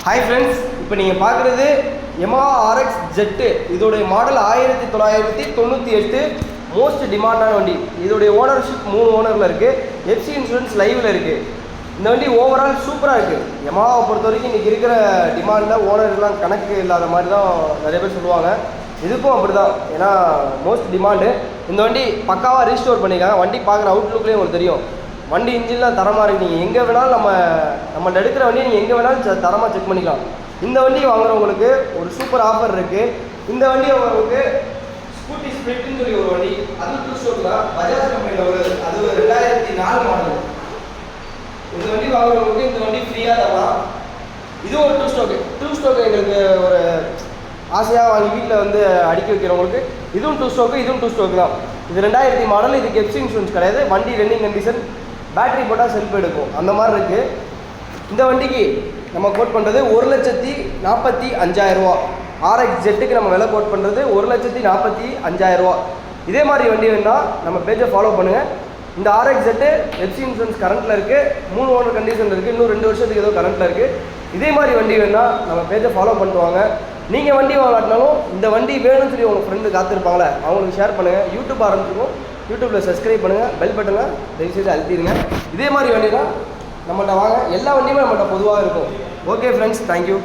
Hi friends, இப்போ நீங்கள் பார்க்குறது Yamaha RX Z. இதோடைய மாடல் 1998. மோஸ்ட் டிமாண்டான வண்டி. இதோடைய ஓனர்ஷிப் 3 ஓனரில் இருக்குது. FC இன்சூரன்ஸ் லைவில் இருக்குது. இந்த வண்டி ஓவரால் சூப்பராக இருக்குது. Yamaha பொறுத்த வரைக்கும் இன்றைக்கி இருக்கிற டிமாண்டில் ஓனர்லாம் கணக்கு இல்லாத மாதிரி தான் நிறைய பேர் சொல்லுவாங்க. இதுக்கும் அப்படி தான், ஏன்னா மோஸ்ட் டிமாண்டு. இந்த வண்டி பக்காவாக ரீஸ்டோர் பண்ணியிருக்காங்க. வண்டி பார்க்குற அவுட்லுக்லேயும் உங்களுக்கு தெரியும். வண்டி இன்ஜின்லாம் தரமாக இருக்குது. நீங்கள் எங்கே வேணாலும் நம்மள்ட்ட எடுக்கிற வண்டியை நீங்கள் எங்கே வேணாலும் தரமாக செக் பண்ணிக்கலாம். இந்த வண்டி வாங்குறவங்களுக்கு ஒரு சூப்பர் ஆஃபர் இருக்குது. இந்த வண்டி உங்களுக்கு ஸ்கூட்டி ஸ்பிளிட்னு சொல்லி ஒரு வண்டி, அது 2 ஸ்டோக் தான். பஜாஜ் கம்பெனியில் உள்ளது. அது 2004 மாடல். இந்த வண்டி வாங்குறவங்களுக்கு இந்த வண்டி ஃப்ரீயாக தரலாம். இதுவும் ஒரு 2 ஸ்டோக்கு. 2 ஸ்டோக்கு எங்களுக்கு ஒரு ஆசையாக வாங்கி வீட்டில் வந்து அடுக்கி வைக்கிறவங்களுக்கு இதுவும் 2 ஸ்டோக்கு, இதுவும் 2 ஸ்டோக்கு தான். இது 2000 மாடல். இதுக்கு FC இன்சூரன்ஸ் கிடையாது. வண்டி ரன்னிங் கண்டிஷன். பேட்டரி போட்டால் செல்ஃப் எடுக்கும், அந்த மாதிரி இருக்குது. இந்த வண்டிக்கு நம்ம கோட் பண்ணுறது 1,45,000 RX Z நம்ம விலை கோட் பண்ணுறது 1,45,000. இதே மாதிரி வண்டி வேணால் நம்ம பேஜை ஃபாலோ பண்ணுங்கள். இந்த RX Z FC இன்சூரன்ஸ் கரண்ட்டில் இருக்குது. 3 ஓனர் கண்டிஷனில் இருக்குது. இன்னும் 2 வருஷத்துக்கு ஏதோ கரண்ட்டில் இருக்குது. இதே மாதிரி வண்டி வேணால் நம்ம பேஜை ஃபாலோ பண்ணுவாங்க. நீங்கள் வண்டி வாங்கினாலும் இந்த வண்டி வேணும்னு சொல்லி உங்கள் ஃப்ரெண்டு காத்திருப்பாங்களே, அவங்களுக்கு ஷேர் பண்ணுங்கள். யூடியூப் ஆரம்பிச்சிருக்கோம். யூடியூப்பில் சப்ஸ்கிரைப் பண்ணுங்கள். பெல் பட்டனை தயவுசெய்து அழுத்திடுங்க. இதே மாதிரி வண்டி தான் நம்மள்கிட்ட வாங்க. எல்லா வண்டியுமே நம்மள்கிட்ட பொதுவாக இருக்கும். Okay friends, thank you.